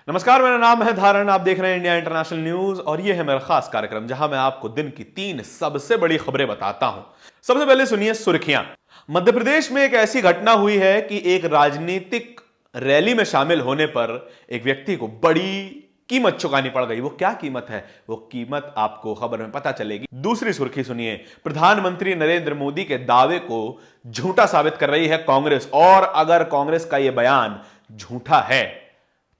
नमस्कार, मेरा नाम है धारण। आप देख रहे हैं इंडिया इंटरनेशनल न्यूज और ये है मेरा खास कार्यक्रम जहां मैं आपको दिन की 3 सबसे बड़ी खबरें बताता हूं। सबसे पहले सुनिए सुर्खियां। मध्य प्रदेश में एक ऐसी घटना हुई है कि एक राजनीतिक रैली में शामिल होने पर एक व्यक्ति को बड़ी कीमत चुकानी पड़ गई। वो क्या कीमत है, वो कीमत आपको खबर में पता चलेगी। दूसरी सुर्खी सुनिए, प्रधानमंत्री नरेंद्र मोदी के दावे को झूठा साबित कर रही है कांग्रेस, और अगर कांग्रेस का यह बयान झूठा है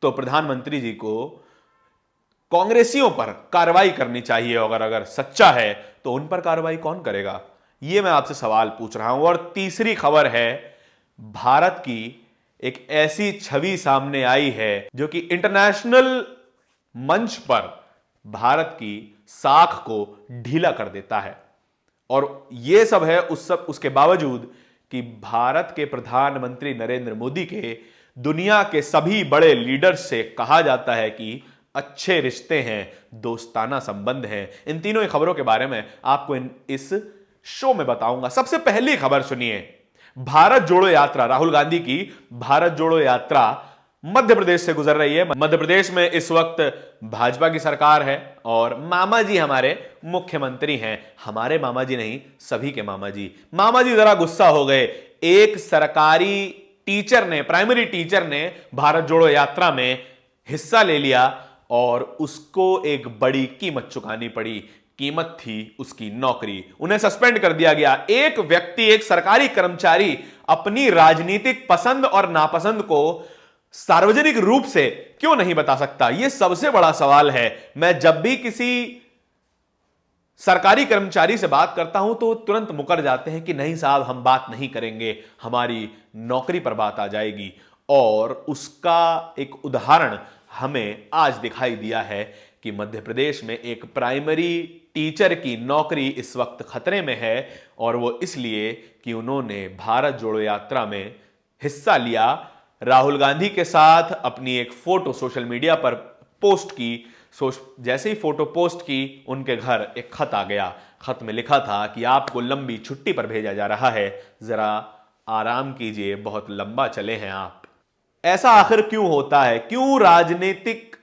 तो प्रधानमंत्री जी को कांग्रेसियों पर कार्रवाई करनी चाहिए, और अगर सच्चा है तो उन पर कार्रवाई कौन करेगा, यह मैं आपसे सवाल पूछ रहा हूं। और तीसरी खबर है, भारत की एक ऐसी छवि सामने आई है जो कि इंटरनेशनल मंच पर भारत की साख को ढीला कर देता है। और यह सब है उसके बावजूद कि भारत के प्रधानमंत्री नरेंद्र मोदी के दुनिया के सभी बड़े लीडर्स से कहा जाता है कि अच्छे रिश्ते हैं, दोस्ताना संबंध हैं। इन तीनों ही खबरों के बारे में आपको इस शो में बताऊंगा। सबसे पहली खबर सुनिए, भारत जोड़ो यात्रा, राहुल गांधी की भारत जोड़ो यात्रा मध्य प्रदेश से गुजर रही है। मध्य प्रदेश में इस वक्त भाजपा की सरकार है और मामा जी हमारे मुख्यमंत्री हैं। हमारे मामा जी नहीं, सभी के मामा जी। मामा जी जरा गुस्सा हो गए। एक सरकारी टीचर ने, प्राइमरी टीचर ने भारत जोड़ो यात्रा में हिस्सा ले लिया और उसको एक बड़ी कीमत चुकानी पड़ी। कीमत थी उसकी नौकरी। उन्हें सस्पेंड कर दिया गया। एक व्यक्ति, एक सरकारी कर्मचारी अपनी राजनीतिक पसंद और नापसंद को सार्वजनिक रूप से क्यों नहीं बता सकता, यह सबसे बड़ा सवाल है। मैं जब भी किसी सरकारी कर्मचारी से बात करता हूं तो तुरंत मुकर जाते हैं कि नहीं साहब, हम बात नहीं करेंगे, हमारी नौकरी पर बात आ जाएगी। और उसका एक उदाहरण हमें आज दिखाई दिया है कि मध्य प्रदेश में एक प्राइमरी टीचर की नौकरी इस वक्त खतरे में है, और वो इसलिए कि उन्होंने भारत जोड़ो यात्रा में हिस्सा लिया। राहुल गांधी के साथ अपनी एक फोटो सोशल मीडिया पर पोस्ट की। जैसे ही फोटो पोस्ट की, उनके घर एक खत आ गया। खत में लिखा था कि आपको लंबी छुट्टी पर भेजा जा रहा है, जरा आराम कीजिए, बहुत लंबा चले हैं आप। ऐसा आखिर क्यों होता है? क्यों राजनीतिक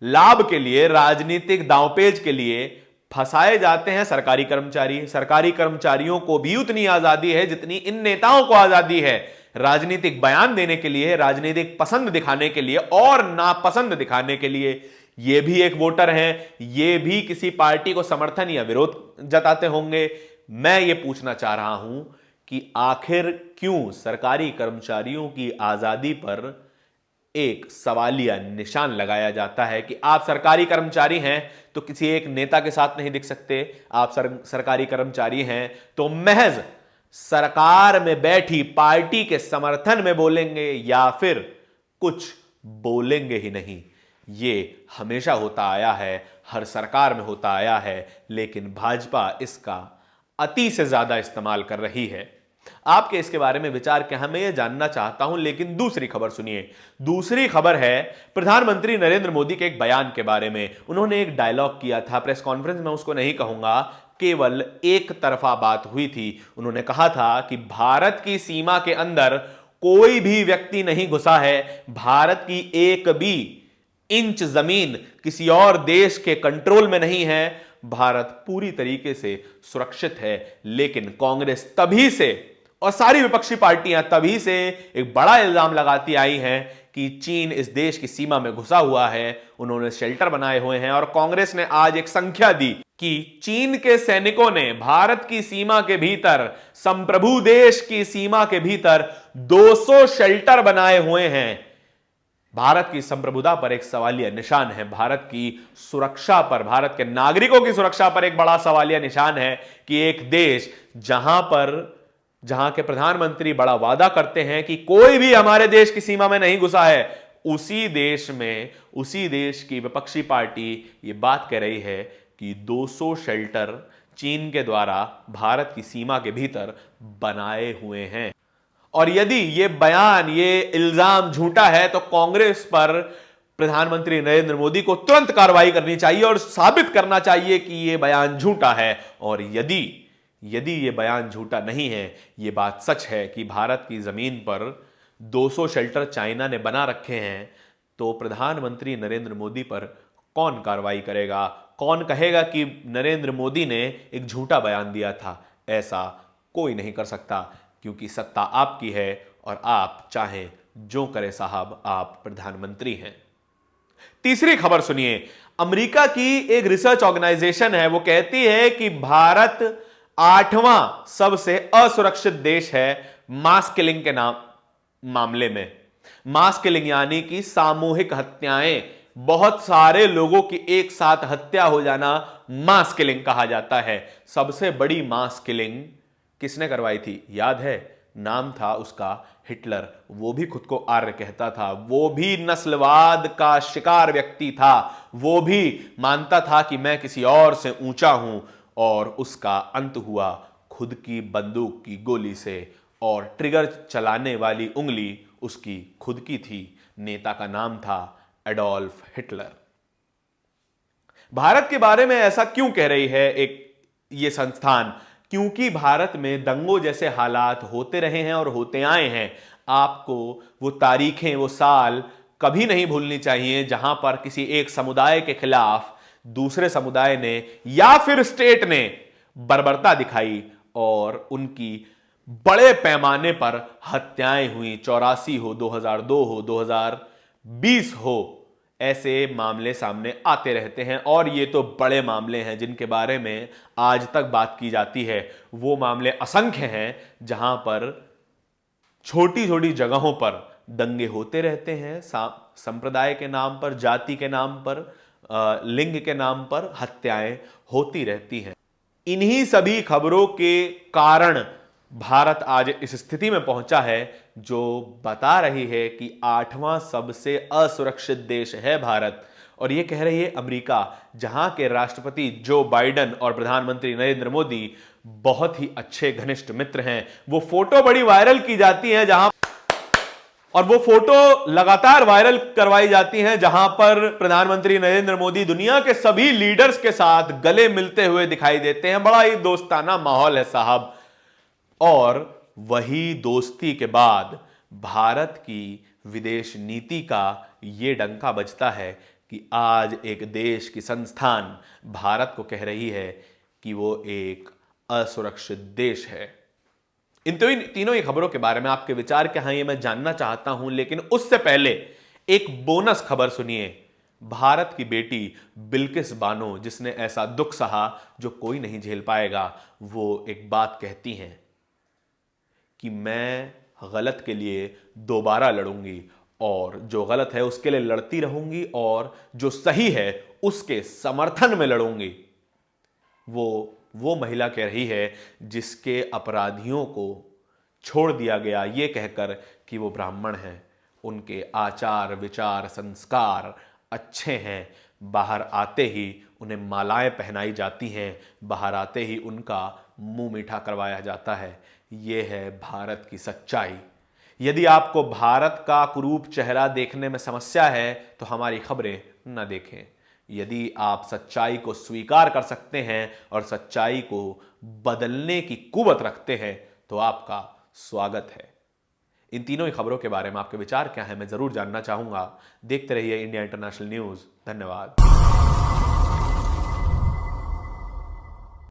लाभ के लिए, राजनीतिक दांवपेच के लिए फंसाए जाते हैं सरकारी कर्मचारी? सरकारी कर्मचारियों को भी उतनी आजादी है जितनी इन नेताओं को आजादी है, राजनीतिक बयान देने के लिए, राजनीतिक पसंद दिखाने के लिए और नापसंद दिखाने के लिए। ये भी एक वोटर हैं, ये भी किसी पार्टी को समर्थन या विरोध जताते होंगे। मैं ये पूछना चाह रहा हूं कि आखिर क्यों सरकारी कर्मचारियों की आजादी पर एक सवालिया निशान लगाया जाता है कि आप सरकारी कर्मचारी हैं तो किसी एक नेता के साथ नहीं दिख सकते, आप सरकारी कर्मचारी हैं तो महज सरकार में बैठी पार्टी के समर्थन में बोलेंगे या फिर कुछ बोलेंगे ही नहीं। ये हमेशा होता आया है, हर सरकार में होता आया है, लेकिन भाजपा इसका अति से ज्यादा इस्तेमाल कर रही है। आपके इसके बारे में विचार क्या है, मैं ये जानना चाहता हूं। लेकिन दूसरी खबर सुनिए। दूसरी खबर है प्रधानमंत्री नरेंद्र मोदी के एक बयान के बारे में। उन्होंने एक डायलॉग किया था प्रेस कॉन्फ्रेंस में, उसको नहीं कहूंगा, केवल एक तरफा बात हुई थी। उन्होंने कहा था कि भारत की सीमा के अंदर कोई भी व्यक्ति नहीं घुसा है, भारत की एक भी इंच जमीन किसी और देश के कंट्रोल में नहीं है, भारत पूरी तरीके से सुरक्षित है। लेकिन कांग्रेस तभी से और सारी विपक्षी पार्टियां तभी से एक बड़ा इल्जाम लगाती आई हैं कि चीन इस देश की सीमा में घुसा हुआ है, उन्होंने शेल्टर बनाए हुए हैं। और कांग्रेस ने आज एक संख्या दी कि चीन के सैनिकों ने भारत की सीमा के भीतर, संप्रभु देश की सीमा के भीतर 200 शेल्टर बनाए हुए हैं। भारत की संप्रभुता पर एक सवालिया निशान है, भारत की सुरक्षा पर, भारत के नागरिकों की सुरक्षा पर एक बड़ा सवालिया निशान है कि एक देश जहां के प्रधानमंत्री बड़ा वादा करते हैं कि कोई भी हमारे देश की सीमा में नहीं घुसा है, उसी देश में, उसी देश की विपक्षी पार्टी ये बात कह रही है कि 200 शेल्टर चीन के द्वारा भारत की सीमा के भीतर बनाए हुए हैं। और यदि ये बयान, ये इल्जाम झूठा है तो कांग्रेस पर प्रधानमंत्री नरेंद्र मोदी को तुरंत कार्रवाई करनी चाहिए और साबित करना चाहिए कि ये बयान झूठा है। और यदि ये बयान झूठा नहीं है, ये बात सच है कि भारत की जमीन पर 200 शेल्टर चाइना ने बना रखे हैं, तो प्रधानमंत्री नरेंद्र मोदी पर कौन कार्रवाई करेगा? कौन कहेगा कि नरेंद्र मोदी ने एक झूठा बयान दिया था? ऐसा कोई नहीं कर सकता, क्योंकि सत्ता आपकी है और आप चाहें जो करे साहब, आप प्रधानमंत्री हैं। तीसरी खबर सुनिए। अमेरिका की एक रिसर्च ऑर्गेनाइजेशन है, वो कहती है कि भारत 8वां सबसे असुरक्षित देश है मास किलिंग के मामले में। मास किलिंग यानी कि सामूहिक हत्याएं, बहुत सारे लोगों की एक साथ हत्या हो जाना मास किलिंग कहा जाता है। सबसे बड़ी मास किलिंग किसने करवाई थी याद है? नाम था उसका हिटलर। वो भी खुद को आर्य कहता था, वो भी नस्लवाद का शिकार व्यक्ति था, वो भी मानता था कि मैं किसी और से ऊंचा हूं, और उसका अंत हुआ खुद की बंदूक की गोली से, और ट्रिगर चलाने वाली उंगली उसकी खुद की थी। नेता का नाम था एडोल्फ हिटलर। भारत के बारे में ऐसा क्यों कह रही है ये संस्थान? क्योंकि भारत में दंगों जैसे हालात होते रहे हैं और होते आए हैं। आपको वो तारीखें, वो साल कभी नहीं भूलनी चाहिए जहां पर किसी एक समुदाय के खिलाफ दूसरे समुदाय ने या फिर स्टेट ने बर्बरता दिखाई और उनकी बड़े पैमाने पर हत्याएं हुई। 84 हो, 2002 हो, 2020 हो, ऐसे मामले सामने आते रहते हैं, और ये तो बड़े मामले हैं जिनके बारे में आज तक बात की जाती है। वो मामले असंख्य हैं जहां पर छोटी छोटी जगहों पर दंगे होते रहते हैं, संप्रदाय के नाम पर, जाति के नाम पर, लिंग के नाम पर हत्याएं होती रहती हैं। इन्हीं सभी खबरों के कारण भारत आज इस स्थिति में पहुंचा है जो बता रही है कि 8वां सबसे असुरक्षित देश है भारत। और यह कह रही है अमेरिका, जहां के राष्ट्रपति जो बाइडेन और प्रधानमंत्री नरेंद्र मोदी बहुत ही अच्छे घनिष्ठ मित्र हैं। वो फोटो बड़ी वायरल की जाती है और वो फोटो लगातार वायरल करवाई जाती हैं जहां पर प्रधानमंत्री नरेंद्र मोदी दुनिया के सभी लीडर्स के साथ गले मिलते हुए दिखाई देते हैं। बड़ा ही दोस्ताना माहौल है साहब। और वही दोस्ती के बाद भारत की विदेश नीति का यह डंका बजता है कि आज एक देश की संस्थान भारत को कह रही है कि वो एक असुरक्षित देश है। इन तीनों ही खबरों के बारे में आपके विचार क्या हैं, ये मैं जानना चाहता हूं, लेकिन उससे पहले एक बोनस खबर सुनिए। भारत की बेटी बिल्किस बानो, जिसने ऐसा दुख सहा जो कोई नहीं झेल पाएगा, वो एक बात कहती हैं कि मैं गलत के लिए दोबारा लड़ूंगी, और जो गलत है उसके लिए लड़ती रहूंगी, और जो सही है उसके समर्थन में लड़ूंगी। वो महिला कह रही है जिसके अपराधियों को छोड़ दिया गया ये कहकर कि वो ब्राह्मण हैं, उनके आचार विचार संस्कार अच्छे हैं, बाहर आते ही उन्हें मालाएं पहनाई जाती हैं, बाहर आते ही उनका मुंह मीठा करवाया जाता है। ये है भारत की सच्चाई। यदि आपको भारत का कुरूप चेहरा देखने में समस्या है तो हमारी खबरें न देखें। यदि आप सच्चाई को स्वीकार कर सकते हैं और सच्चाई को बदलने की कुवत रखते हैं तो आपका स्वागत है। इन तीनों ही खबरों के बारे में आपके विचार क्या है, मैं जरूर जानना चाहूंगा। देखते रहिए इंडिया इंटरनेशनल न्यूज। धन्यवाद।